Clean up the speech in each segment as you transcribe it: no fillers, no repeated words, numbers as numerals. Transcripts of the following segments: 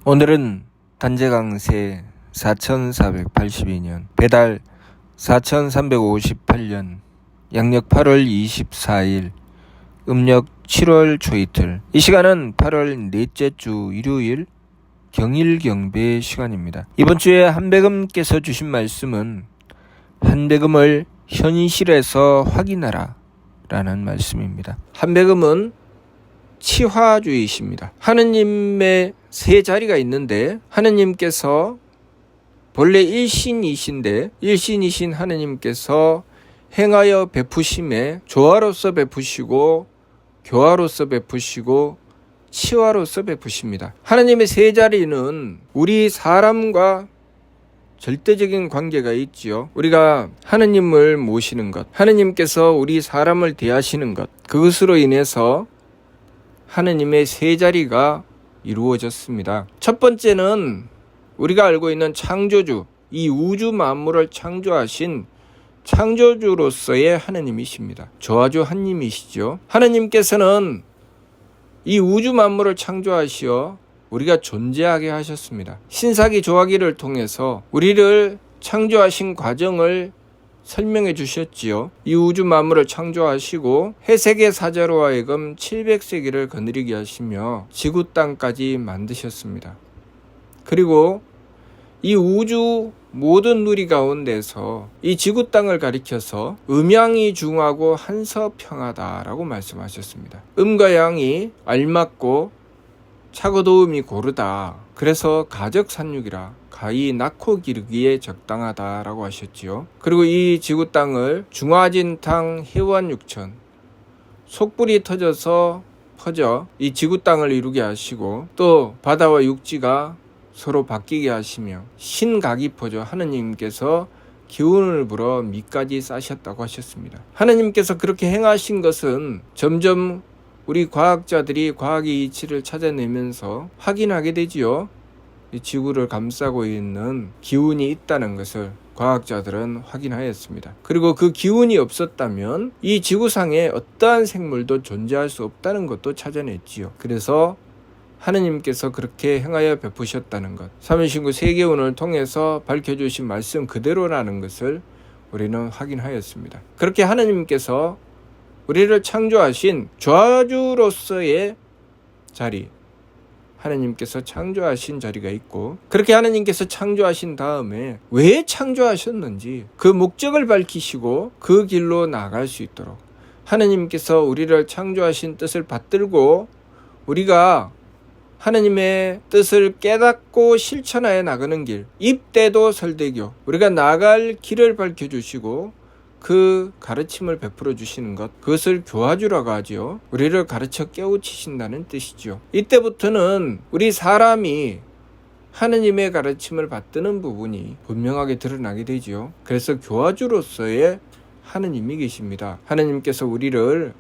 오늘은 단재강세 4482년 배달 4358년 양력 8월 24일 음력 7월 초이틀. 이 시간은 8월 넷째 주 일요일 경일경배 시간입니다. 이번 주에 한배금께서 주신 말씀은 한배금을 현실에서 확인하라 라는 말씀입니다. 한배금은 치화주의십니다. 하느님의 세 자리가 있는데 하느님께서 본래 일신이신데 일신이신 하느님께서 행하여 베푸심에 조화로서 베푸시고 교화로서 베푸시고 치화로서 베푸십니다. 하느님의 세 자리는 우리 사람과 절대적인 관계가 있지요. 우리가 하느님을 모시는 것, 하느님께서 우리 사람을 대하시는 것, 그것으로 인해서 하느님의 세 자리가 이루어졌습니다. 첫 번째는 우리가 알고 있는 창조주, 이 우주 만물을 창조하신 창조주로서의 하느님이십니다. 조화주 하느님이시죠. 하느님께서는 이 우주 만물을 창조하시어 우리가 존재하게 하셨습니다. 신사기 조화기를 통해서 우리를 창조하신 과정을 설명해 주셨지요. 이 우주 만물을 창조하시고 해세계 사자로 하여금 700세기를 거느리게 하시며 지구 땅까지 만드셨습니다. 그리고 이 우주 모든 누리 가운데서 이 지구 땅을 가리켜서 음양이 중하고 한서평하다라고 말씀하셨습니다. 음과 양이 알맞고 차고 도움이 고르다. 그래서 가적산육이라 가히 낳고 기르기에 적당하다라고 하셨지요. 그리고 이 지구 땅을 중화진탕 해완육천 속불이 터져서 퍼져 이 지구 땅을 이루게 하시고 또 바다와 육지가 서로 바뀌게 하시며 신각이 퍼져 하느님께서 기운을 불어 밑까지 싸셨다고 하셨습니다. 하느님께서 그렇게 행하신 것은 점점 우리 과학자들이 과학의 이치를 찾아내면서 확인하게 되지요. 이 지구를 감싸고 있는 기운이 있다는 것을 과학자들은 확인하였습니다. 그리고 그 기운이 없었다면 이 지구상에 어떠한 생물도 존재할 수 없다는 것도 찾아냈지요. 그래서 하느님께서 그렇게 행하여 베푸셨다는 것, 삼위신구 세계운을 통해서 밝혀주신 말씀 그대로라는 것을 우리는 확인하였습니다. 그렇게 하느님께서 우리를 창조하신 조화주로서의 자리, 하느님께서 창조하신 자리가 있고, 그렇게 하느님께서 창조하신 다음에 왜 창조하셨는지 그 목적을 밝히시고 그 길로 나아갈 수 있도록 하느님께서 우리를 창조하신 뜻을 받들고 우리가 하느님의 뜻을 깨닫고 실천하여 나가는 길, 입대도 설대교, 우리가 나아갈 길을 밝혀주시고 그 가르침을 베풀어 주시는 것, 그것을 교화주라고 하죠. 우리를 가르쳐 깨우치신다는 뜻이죠. 이때부터는 우리 사람이 하느님의 가르침을 받드는 부분이 분명하게 드러나게 되죠. 그래서 교화주로서의 하느님이 계십니다. 하느님께서 우리를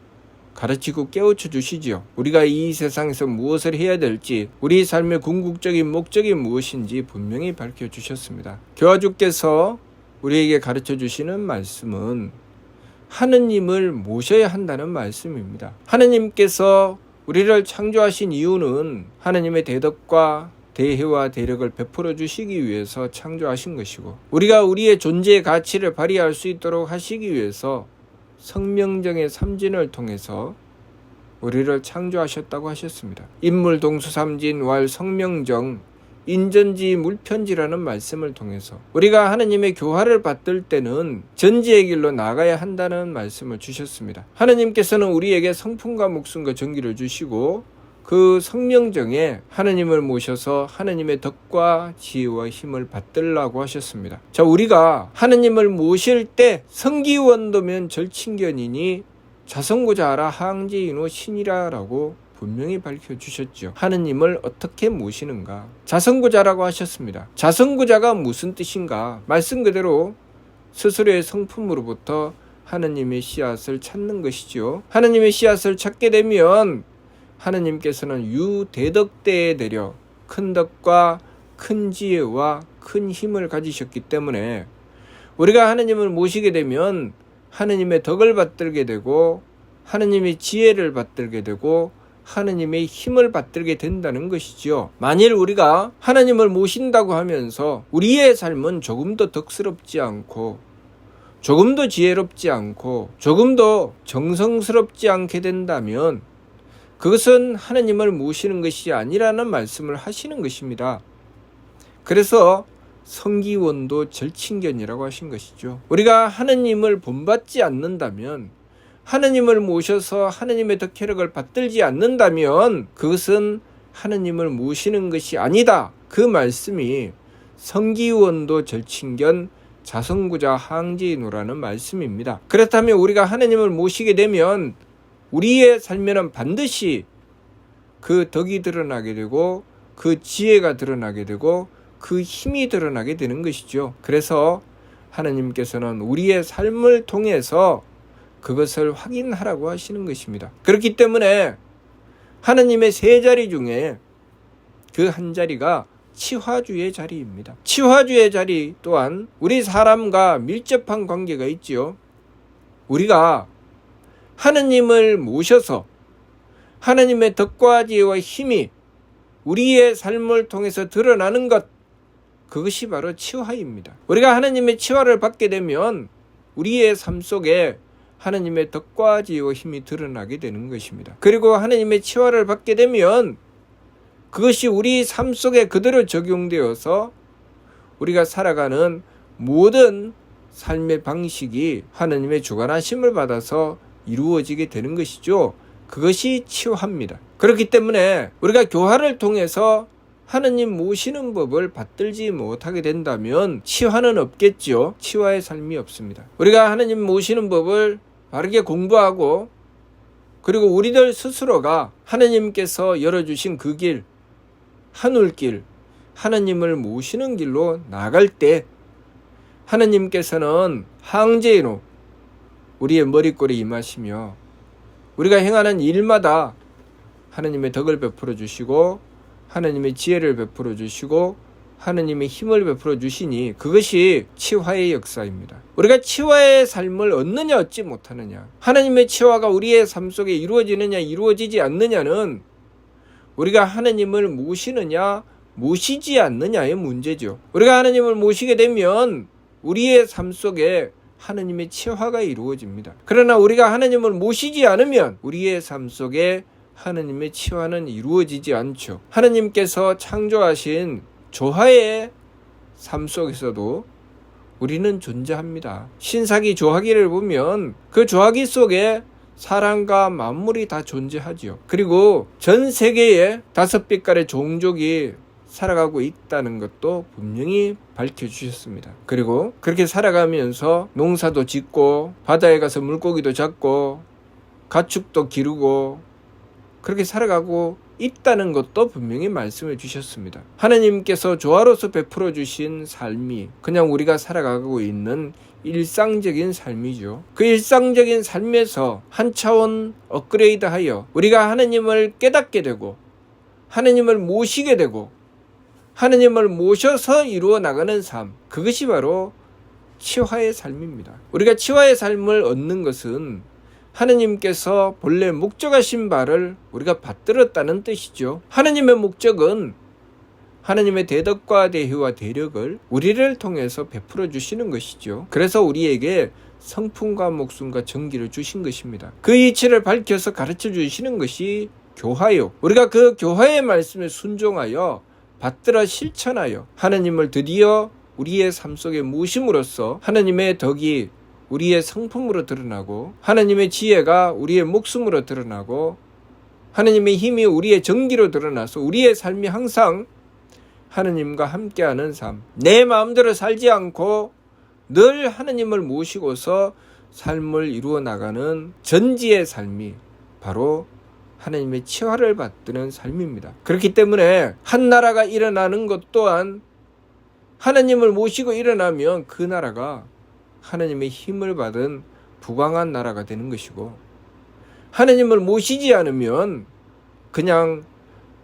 가르치고 깨우쳐 주시지요. 우리가 이 세상에서 무엇을 해야 될지, 우리 삶의 궁극적인 목적이 무엇인지 분명히 밝혀 주셨습니다. 교화주께서 우리에게 가르쳐 주시는 말씀은 하느님을 모셔야 한다는 말씀입니다. 하느님께서 우리를 창조하신 이유는 하느님의 대덕과 대혜와 대력을 베풀어 주시기 위해서 창조하신 것이고, 우리가 우리의 존재의 가치를 발휘할 수 있도록 하시기 위해서 성명정의 삼진을 통해서 우리를 창조하셨다고 하셨습니다. 인물 동수 삼진 왈 성명정 인전지 물편지라는 말씀을 통해서 우리가 하느님의 교화를 받들 때는 전지의 길로 나가야 한다는 말씀을 주셨습니다. 하느님께서는 우리에게 성품과 목숨과 정기를 주시고 그 성명정에 하느님을 모셔서 하느님의 덕과 지혜와 힘을 받들라고 하셨습니다. 자, 우리가 하느님을 모실 때 성기원도면 절친견이니 자성고자하라 항지인호 신이라라고 분명히 밝혀주셨죠. 하느님을 어떻게 모시는가? 자성구자라고 하셨습니다. 자성구자가 무슨 뜻인가? 말씀 그대로 스스로의 성품으로부터 하느님의 씨앗을 찾는 것이죠. 하느님의 씨앗을 찾게 되면 하느님께서는 유대덕대에 내려 큰 덕과 큰 지혜와 큰 힘을 가지셨기 때문에 우리가 하느님을 모시게 되면 하느님의 덕을 받들게 되고 하느님의 지혜를 받들게 되고 하느님의 힘을 받들게 된다는 것이지요. 만일 우리가 하나님을 모신다고 하면서 우리의 삶은 조금도 덕스럽지 않고 조금도 지혜롭지 않고 조금도 정성스럽지 않게 된다면 그것은 하나님을 모시는 것이 아니라는 말씀을 하시는 것입니다. 그래서 성기원도 절친견이라고 하신 것이죠. 우리가 하나님을 본받지 않는다면, 하나님을 모셔서 하나님의 덕혜력을 받들지 않는다면 그것은 하나님을 모시는 것이 아니다. 그 말씀이 성기원도 절친견 자성구자 항제이노라는 말씀입니다. 그렇다면 우리가 하나님을 모시게 되면 우리의 삶에는 반드시 그 덕이 드러나게 되고 그 지혜가 드러나게 되고 그 힘이 드러나게 되는 것이죠. 그래서 하나님께서는 우리의 삶을 통해서 그것을 확인하라고 하시는 것입니다. 그렇기 때문에 하나님의 세 자리 중에 그 한 자리가 치화주의 자리입니다. 치화주의 자리 또한 우리 사람과 밀접한 관계가 있지요. 우리가 하나님을 모셔서 하나님의 덕과 지혜와 힘이 우리의 삶을 통해서 드러나는 것, 그것이 바로 치화입니다. 우리가 하나님의 치화를 받게 되면 우리의 삶 속에 하나님의 덕과 지혜와 힘이 드러나게 되는 것입니다. 그리고 하나님의 치화를 받게 되면 그것이 우리 삶 속에 그대로 적용되어서 우리가 살아가는 모든 삶의 방식이 하나님의 주관하심을 받아서 이루어지게 되는 것이죠. 그것이 치화입니다. 그렇기 때문에 우리가 교화를 통해서 하나님 모시는 법을 받들지 못하게 된다면 치화는 없겠지요. 치화의 삶이 없습니다. 우리가 하나님 모시는 법을 바르게 공부하고 그리고 우리들 스스로가 하나님께서 열어주신 그 길, 하늘길, 하나님을 모시는 길로 나갈 때 하나님께서는 항제로 우리의 머리꼴에 임하시며 우리가 행하는 일마다 하나님의 덕을 베풀어 주시고 하나님의 지혜를 베풀어 주시고 하나님의 힘을 베풀어 주시니 그것이 치화의 역사입니다. 우리가 치화의 삶을 얻느냐 얻지 못하느냐, 하나님의 치화가 우리의 삶 속에 이루어지느냐 이루어지지 않느냐는 우리가 하나님을 모시느냐 모시지 않느냐의 문제죠. 우리가 하나님을 모시게 되면 우리의 삶 속에 하나님의 치화가 이루어집니다. 그러나 우리가 하나님을 모시지 않으면 우리의 삶 속에 하나님의 치화는 이루어지지 않죠. 하나님께서 창조하신 조화의 삶 속에서도 우리는 존재합니다. 신사기 조화기를 보면 그 조화기 속에 사람과 만물이 다 존재하죠. 그리고 전 세계에 5빛깔의 종족이 살아가고 있다는 것도 분명히 밝혀주셨습니다. 그리고 그렇게 살아가면서 농사도 짓고 바다에 가서 물고기도 잡고 가축도 기르고 그렇게 살아가고 있다는 것도 분명히 말씀해 주셨습니다. 하나님께서 조화로서 베풀어 주신 삶이 그냥 우리가 살아가고 있는 일상적인 삶이죠. 그 일상적인 삶에서 한 차원 업그레이드하여 우리가 하나님을 깨닫게 되고 하나님을 모시게 되고 하나님을 모셔서 이루어 나가는 삶, 그것이 바로 치화의 삶입니다. 우리가 치화의 삶을 얻는 것은 하나님께서 본래 목적하신 바를 우리가 받들었다는 뜻이죠. 하나님의 목적은 하나님의 대덕과 대효와 대력을 우리를 통해서 베풀어 주시는 것이죠. 그래서 우리에게 성품과 목숨과 정기를 주신 것입니다. 그 이치를 밝혀서 가르쳐 주시는 것이 교화요. 우리가 그 교화의 말씀에 순종하여 받들어 실천하여 하나님을 드디어 우리의 삶 속에 모심으로써 하나님의 덕이 우리의 성품으로 드러나고 하나님의 지혜가 우리의 목숨으로 드러나고 하나님의 힘이 우리의 정기로 드러나서 우리의 삶이 항상 하나님과 함께하는 삶, 내 마음대로 살지 않고 늘 하나님을 모시고서 삶을 이루어 나가는 전지의 삶이 바로 하나님의 치화를 받드는 삶입니다. 그렇기 때문에 한 나라가 일어나는 것 또한 하나님을 모시고 일어나면 그 나라가 하나님의 힘을 받은 부강한 나라가 되는 것이고 하나님을 모시지 않으면 그냥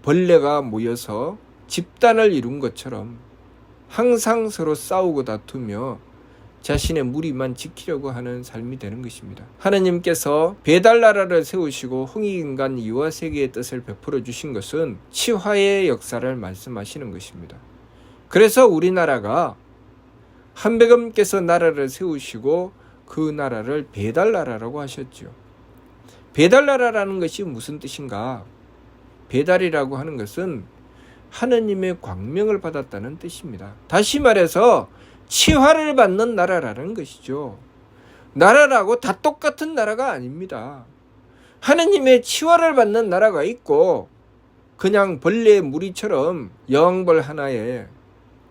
벌레가 모여서 집단을 이룬 것처럼 항상 서로 싸우고 다투며 자신의 무리만 지키려고 하는 삶이 되는 것입니다. 하나님께서 배달나라를 세우시고 홍익인간 이와 세계의 뜻을 베풀어 주신 것은 치화의 역사를 말씀하시는 것입니다. 그래서 우리나라가 한백음께서 나라를 세우시고 그 나라를 배달나라라고 하셨죠. 배달나라라는 것이 무슨 뜻인가? 배달이라고 하는 것은 하느님의 광명을 받았다는 뜻입니다. 다시 말해서 치화를 받는 나라라는 것이죠. 나라라고 다 똑같은 나라가 아닙니다. 하느님의 치화를 받는 나라가 있고 그냥 벌레의 무리처럼 여왕벌 하나에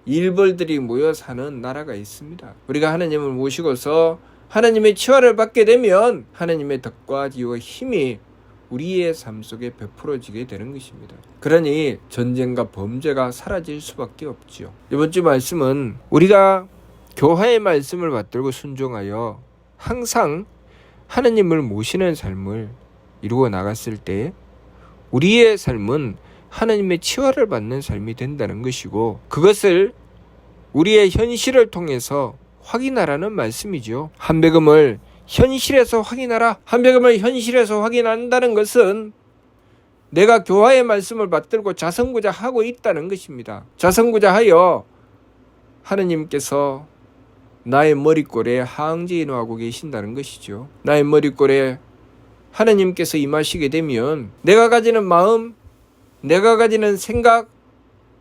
일벌들이 모여 사는 나라가 있습니다. 우리가 하느님을 모시고서 하느님의 치화를 받게 되면 하느님의 덕과 지혜와 힘이 우리의 삶 속에 베풀어지게 되는 것입니다. 그러니 전쟁과 범죄가 사라질 수밖에 없지요. 이번 주 말씀은 우리가 교화의 말씀을 받들고 순종하여 항상 하느님을 모시는 삶을 이루어 나갔을 때 우리의 삶은 하느님의 치화를 받는 삶이 된다는 것이고 그것을 우리의 현실을 통해서 확인하라는 말씀이죠. 한백음을 현실에서 확인하라. 한백음을 현실에서 확인한다는 것은 내가 교화의 말씀을 받들고 자선구자하고 있다는 것입니다. 자선구자하여 하느님께서 나의 머릿골에 항지인하고 계신다는 것이죠. 나의 머릿골에 하느님께서 임하시게 되면 내가 가지는 마음, 내가 가지는 생각,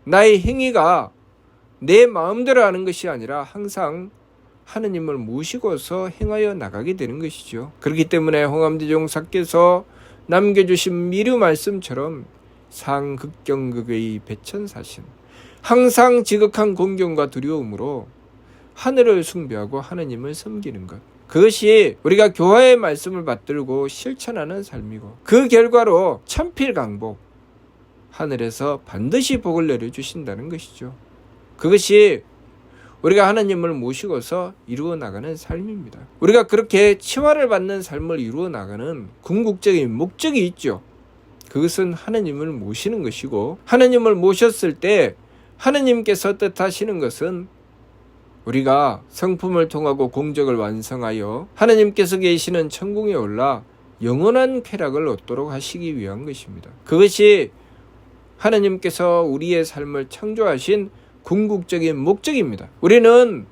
나의 행위가 내 마음대로 하는 것이 아니라 항상 하느님을 모시고서 행하여 나가게 되는 것이죠. 그렇기 때문에 홍암대종사께서 남겨주신 미르 말씀처럼 상극경극의 배천사신, 항상 지극한 공경과 두려움으로 하늘을 숭배하고 하느님을 섬기는 것, 그것이 우리가 교화의 말씀을 받들고 실천하는 삶이고 그 결과로 천필강복, 하늘에서 반드시 복을 내려주신다는 것이죠. 그것이 우리가 하나님을 모시고서 이루어 나가는 삶입니다. 우리가 그렇게 치화를 받는 삶을 이루어 나가는 궁극적인 목적이 있죠. 그것은 하나님을 모시는 것이고 하나님을 모셨을 때 하나님께서 뜻하시는 것은 우리가 성품을 통하고 공적을 완성하여 하나님께서 계시는 천궁에 올라 영원한 쾌락을 얻도록 하시기 위한 것입니다. 그것이 하나님께서 우리의 삶을 창조하신 궁극적인 목적입니다. 우리는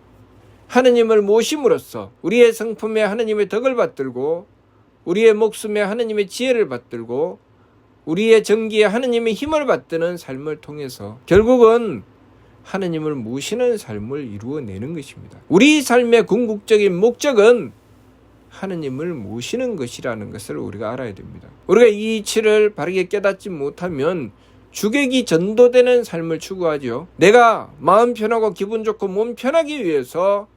하느님을 모심으로써 우리의 성품에 하느님의 덕을 받들고 우리의 목숨에 하느님의 지혜를 받들고 우리의 정기에 하느님의 힘을 받드는 삶을 통해서 결국은 하느님을 모시는 삶을 이루어내는 것입니다. 우리 삶의 궁극적인 목적은 하느님을 모시는 것이라는 것을 우리가 알아야 됩니다. 우리가 이 이치를 바르게 깨닫지 못하면 주객이 전도되는 삶을 추구하죠. 내가 마음 편하고 기분 좋고 몸 편하기 위해서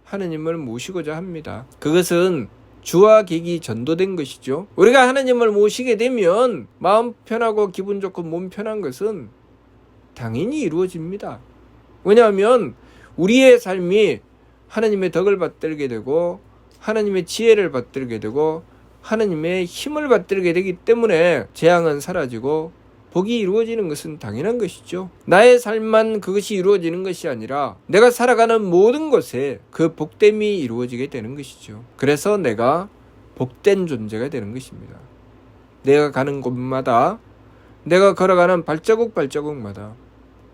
하느님을 모시고자 합니다. 그것은 주와 객이 전도된 것이죠. 우리가 하느님을 모시게 되면 마음 편하고 기분 좋고 몸 편한 것은 당연히 이루어집니다. 왜냐하면 우리의 삶이 하느님의 덕을 받들게 되고 하느님의 지혜를 받들게 되고 하느님의 힘을 받들게 되기 때문에 재앙은 사라지고 복이 이루어지는 것은 당연한 것이죠. 나의 삶만 그것이 이루어지는 것이 아니라 내가 살아가는 모든 것에 그 복됨이 이루어지게 되는 것이죠. 그래서 내가 복된 존재가 되는 것입니다. 내가 가는 곳마다 내가 걸어가는 발자국마다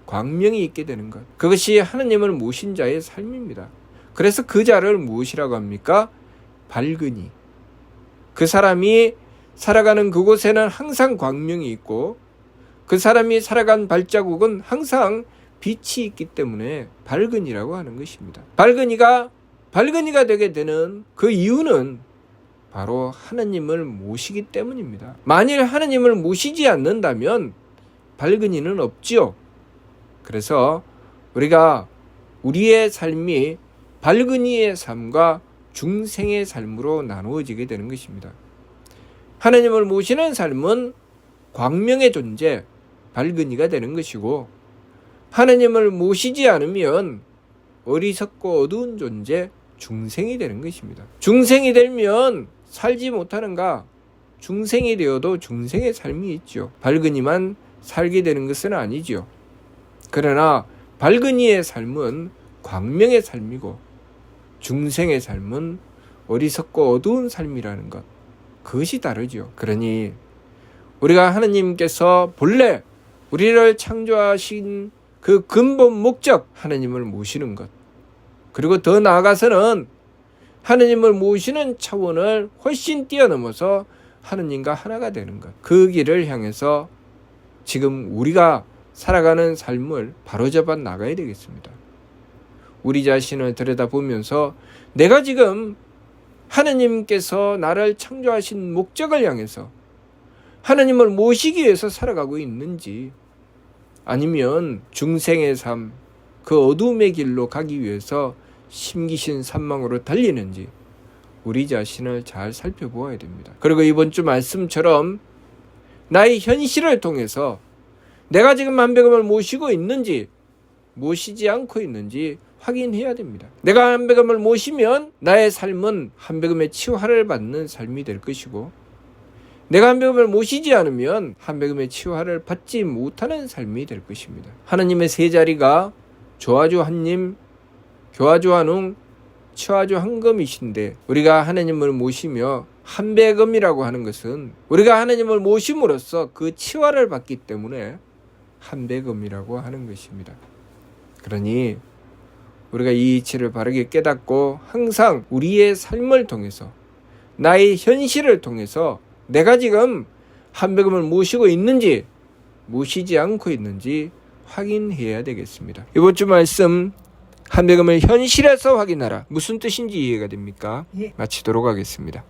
광명이 있게 되는 것, 그것이 하느님을 모신 자의 삶입니다. 그래서 그 자를 무엇이라고 합니까? 밝으니. 그 사람이 살아가는 그곳에는 항상 광명이 있고 그 사람이 살아간 발자국은 항상 빛이 있기 때문에 밝은이라고 하는 것입니다. 밝은이가 되게 되는 그 이유는 바로 하느님을 모시기 때문입니다. 만일 하느님을 모시지 않는다면 밝은이는 없지요. 그래서 우리가 우리의 삶이 밝은이의 삶과 중생의 삶으로 나누어지게 되는 것입니다. 하느님을 모시는 삶은 광명의 존재, 밝은이가 되는 것이고 하느님을 모시지 않으면 어리석고 어두운 존재, 중생이 되는 것입니다. 중생이 되면 살지 못하는가? 중생이 되어도 중생의 삶이 있죠. 밝은이만 살게 되는 것은 아니죠. 그러나 밝은이의 삶은 광명의 삶이고 중생의 삶은 어리석고 어두운 삶이라는 것, 그것이 다르죠. 그러니 우리가 하느님께서 본래 우리를 창조하신 그 근본 목적, 하느님을 모시는 것, 그리고 더 나아가서는 하느님을 모시는 차원을 훨씬 뛰어넘어서 하느님과 하나가 되는 것, 그 길을 향해서 지금 우리가 살아가는 삶을 바로잡아 나가야 되겠습니다. 우리 자신을 들여다보면서 내가 지금 하느님께서 나를 창조하신 목적을 향해서 하느님을 모시기 위해서 살아가고 있는지, 아니면 중생의 삶, 그 어둠의 길로 가기 위해서 심기신 산망으로 달리는지 우리 자신을 잘 살펴보아야 됩니다. 그리고 이번 주 말씀처럼 나의 현실을 통해서 내가 지금 한백음을 모시고 있는지 모시지 않고 있는지 확인해야 됩니다. 내가 한백음을 모시면 나의 삶은 한백음의 치유하를 받는 삶이 될 것이고, 내가 한백음을 모시지 않으면 한백음의 치유하를 받지 못하는 삶이 될 것입니다. 하나님의 세 자리가 조화조 한님, 교화조 한웅, 치화조 한금이신데, 우리가 하나님을 모시며 한백음이라고 하는 것은 우리가 하나님을 모심으로써 그 치화를 받기 때문에 한백음이라고 하는 것입니다. 그러니 우리가 이 이치를 바르게 깨닫고 항상 우리의 삶을 통해서, 나의 현실을 통해서 내가 지금 한백음을 모시고 있는지 모시지 않고 있는지 확인해야 되겠습니다. 이번 주 말씀, 한백음을 현실에서 확인하라, 무슨 뜻인지 이해가 됩니까? 예. 마치도록 하겠습니다.